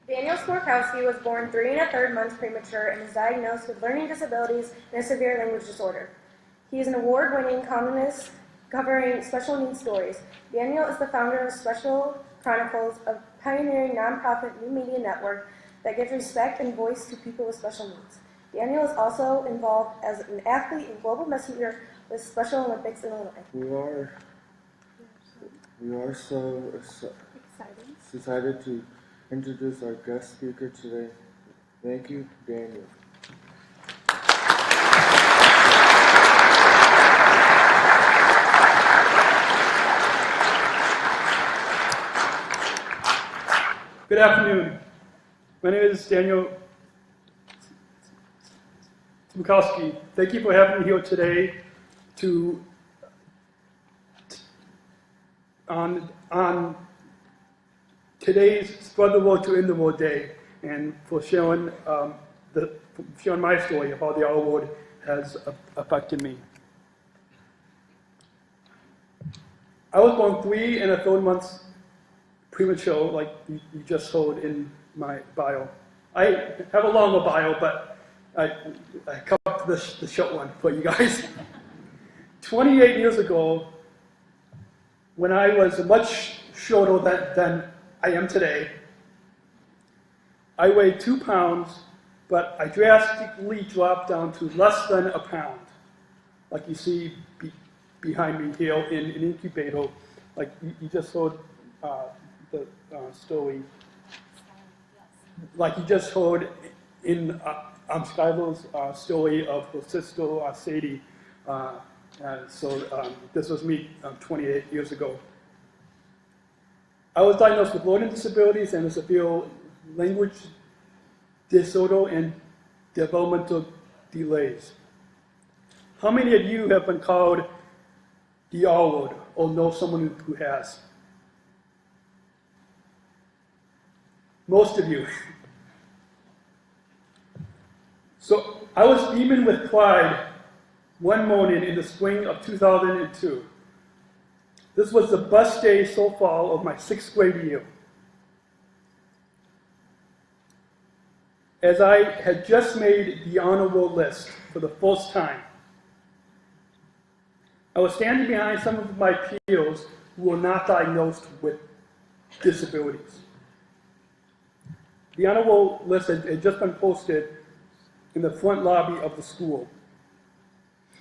Daniel Smrokowski was born 3 1/3 months premature and is diagnosed with learning disabilities and a severe language disorder. He is an award-winning columnist covering special needs stories. Daniel is the founder of Special Chronicles, a pioneering nonprofit new media network that gives respect and voice to people with special needs. Daniel is also involved as an athlete and global messenger with Special Olympics in Illinois. We are so excited to introduce our guest speaker today. Thank you, Daniel. Good afternoon. My name is Daniel Smrokowski. Thank you for having me here today on today's Spread the Word to End the World Day, and for sharing my story of how the R word has affected me. I was born 3 1/3 months premature, like you just heard in my bio. I have a longer bio, but I covered the short one for you guys. 28 years ago, when I was much shorter than I am today, I weighed 2 pounds, but I drastically dropped down to less than a pound. Like you see behind me here in an incubator, like you just heard the story. Like you just heard in Skylar's story of her sister, Sadie. This was me 28 years ago. I was diagnosed with learning disabilities and a severe language disorder and developmental delays. How many of you have been called the R word or know someone who has? Most of you. So I was beaming with pride one morning in the spring of 2002. This was the best day so far of my 6th grade year. As I had just made the honor roll list for the first time. I was standing behind some of my peers who were not diagnosed with disabilities. The honor roll list had just been posted in the front lobby of the school,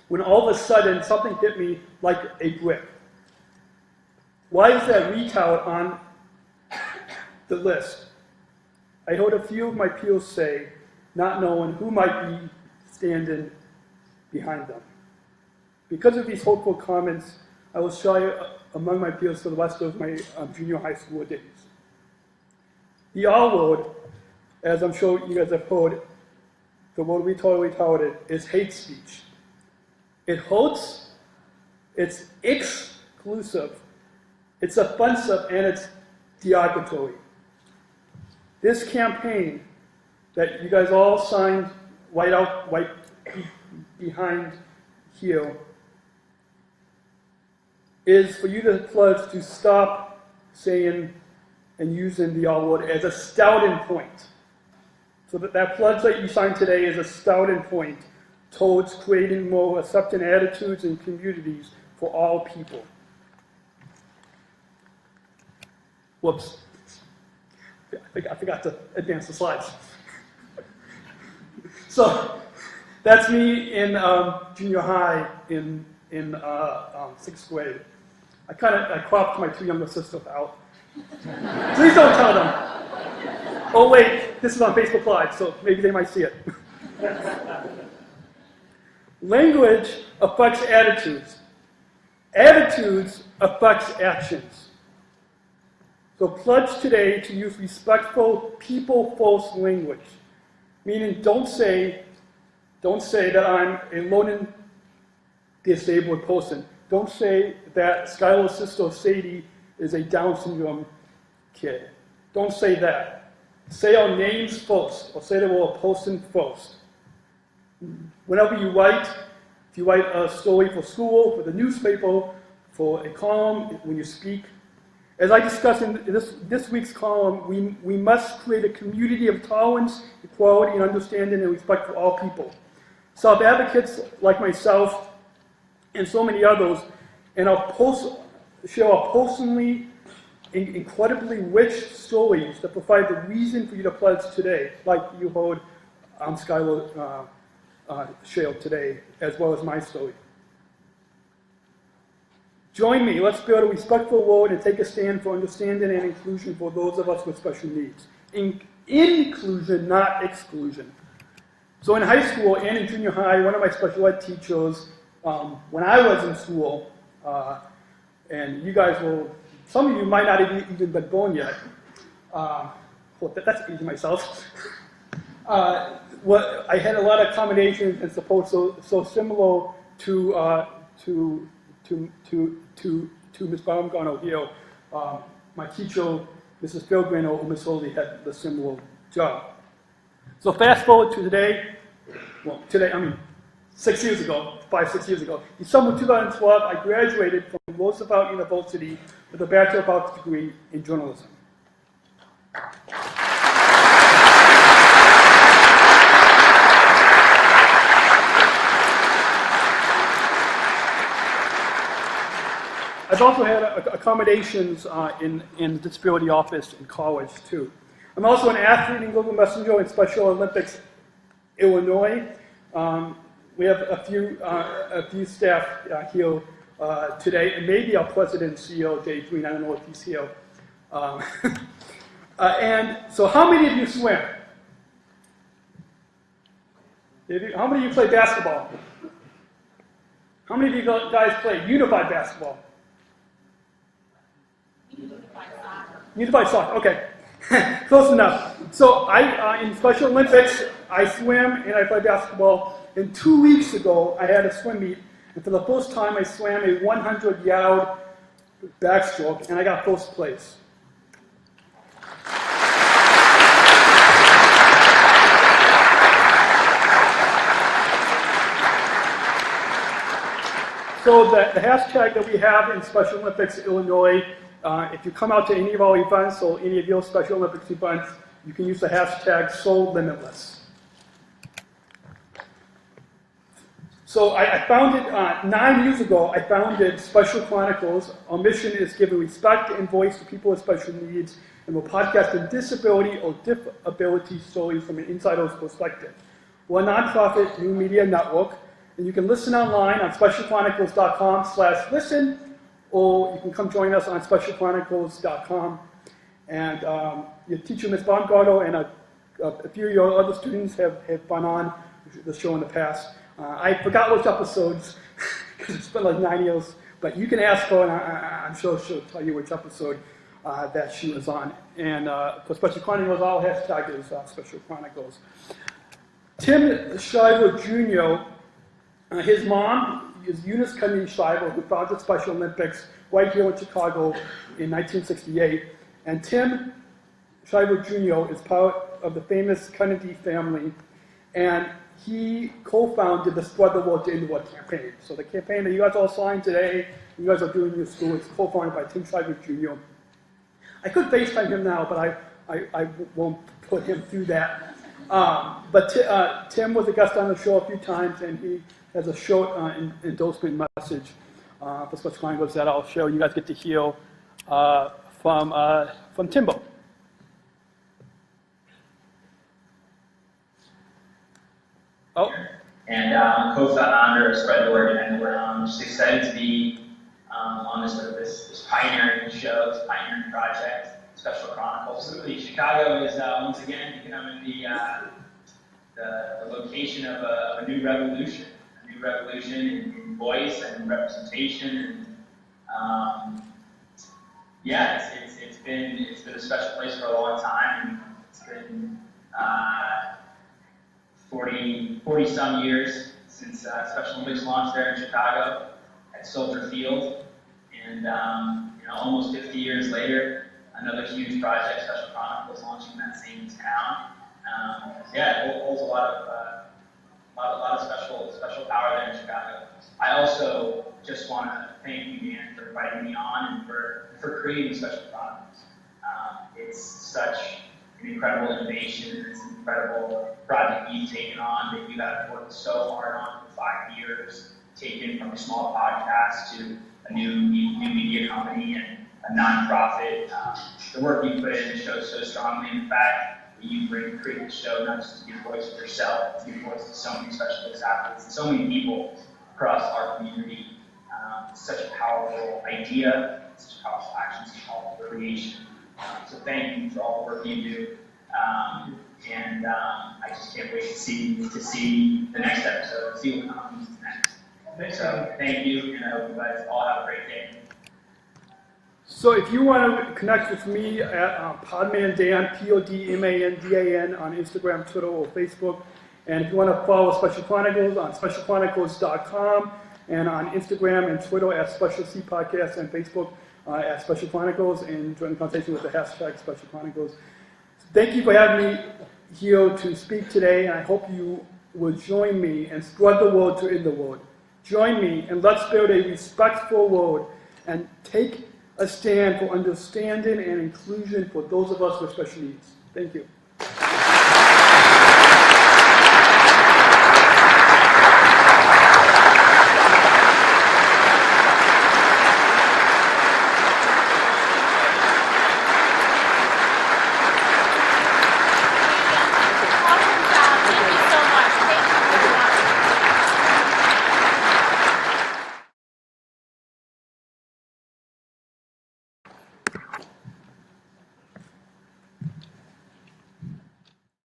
when all of a sudden something hit me like a brick. Why is that retard on the list? I heard a few of my peers say, not knowing who might be standing behind them. Because of these hurtful comments, I was shy among my peers for the rest of my junior high school days. The R word, as I'm sure you guys have heard, the word retarded is hate speech. It hurts, it's exclusive, it's offensive, and it's derogatory. This campaign that you guys all signed right behind here is for you to pledge to stop saying and using the R word as a starting point. So that pledge that you signed today is a starting point towards creating more accepting attitudes and communities for all people. Whoops. I forgot to advance the slides. So that's me in junior high in 6th grade. I cropped my 2 younger sisters out. Please don't tell them. Oh wait, this is on Facebook Live, so maybe they might see it. Language affects attitudes. Attitudes affects actions. So pledge today to use respectful, people-first language. Meaning don't say that I'm a learning disabled person. Don't say that Skylar's sister Sadie is a Down syndrome kid. Don't say that. Say our names first, or say that we're a person first. Whenever you write, if you write a story for school, for the newspaper, for a column, when you speak, As I discussed in this week's column, we must create a community of tolerance, equality, and understanding and respect for all people. Self-advocates like myself and so many others, and share our personally incredibly rich stories that provide the reason for you to pledge today, like you heard Skylar share today, as well as my story. Join me. Let's build a respectful world and take a stand for understanding and inclusion for those of us with special needs. Inclusion, not exclusion. So in high school and in junior high, one of my special ed teachers, when I was in school, and you guys will, some of you might not have even been born yet. That's aging myself. I had a lot of accommodations and support so similar to Ms. Baumgartner here. My teacher, Mrs. Philgren or Ms. Holy, had the similar job. So fast forward to today, 6 years ago, 5-6 years ago. December 2012, I graduated from Roosevelt University with a Bachelor of Arts degree in journalism. I've also had accommodations in the disability office in college, too. I'm also an athlete in Global Messenger in Special Olympics, Illinois. We have a few staff here today, and maybe our president and CEO, Dave Green. I don't know if he's here. And so how many of you swim? How many of you play basketball? How many of you guys play unified basketball? Unified soccer, okay. Close enough. So in Special Olympics, I swim and I play basketball. And 2 weeks ago, I had a swim meet, and for the first time, I swam a 100-yard backstroke, and I got first place. So the hashtag that we have in Special Olympics Illinois, if you come out to any of our events or any of your Special Olympics events, you can use the hashtag #SoLimitless. So I founded, 9 years ago, I founded Special Chronicles. Our mission is giving respect and voice to people with special needs, and we're podcasting disability or disability stories from an insider's perspective. We're a nonprofit new media network, and you can listen online on specialchronicles.com/listen, or you can come join us on specialchronicles.com. And your teacher, Ms. Baumgartner, and a few of your other students have been on the show in the past. I forgot which episodes, because it's been like 9 years, but you can ask her, and I'm sure she'll tell you which episode that she was on. And for Special Chronicles, our hashtag is Special Chronicles. Tim Shriver Jr., his mom is Eunice Kennedy Shriver, who founded Special Olympics right here in Chicago in 1968. And Tim Shriver Jr. is part of the famous Kennedy family, and he co-founded the Spread the Word to End the Word campaign. So the campaign that you guys all signed today, you guys are doing in your school, it's co-founded by Tim Shriver Jr. I could FaceTime him now, but I won't put him through that. But Tim was a guest on the show a few times, and he has a short endorsement message for Special Chronicles that I'll share. You guys get to hear from Timbo. Oh. And co-founder of Spread the Word and End the Word. I'm just excited to be on this pioneering show, this pioneering project, Special Chronicles. Chicago is once again becoming the location of a new revolution in voice and representation. And it's been a special place for a long time. It's been 40 some years since Special Olympics launched there in Chicago at Soldier Field, and almost 50 years later, another huge project, Special Chronicles, launching in that same town. It holds a lot of special power there in Chicago. I also just want to thank you, Dan, for inviting me on and for creating Special Chronicles. It's such an incredible innovation. It's an incredible project you've taken on that you have worked so hard on for 5 years, taken from a small podcast to a new media company and a nonprofit. The work you put in shows so strongly in the fact that you create the show not just to give voice to yourself, but to give voice to so many specialist athletes and so many people across our community. It's such a powerful idea, such a powerful action, such a powerful creation. So thank you for all the work you do. And I just can't wait to see the next episode, see what comes next. So thank you, and I hope you guys all have a great day. So if you want to connect with me at Podmandan, Podmandan on Instagram, Twitter, or Facebook. And if you want to follow Special Chronicles on specialchronicles.com and on Instagram and Twitter at Special C Podcast and Facebook at Special Chronicles and join the conversation with the hashtag Special Chronicles. So thank you for having me here to speak today, and I hope you will join me and spread the word to in the world. Join me and let's build a respectful world and take a stand for understanding and inclusion for those of us with special needs. Thank you.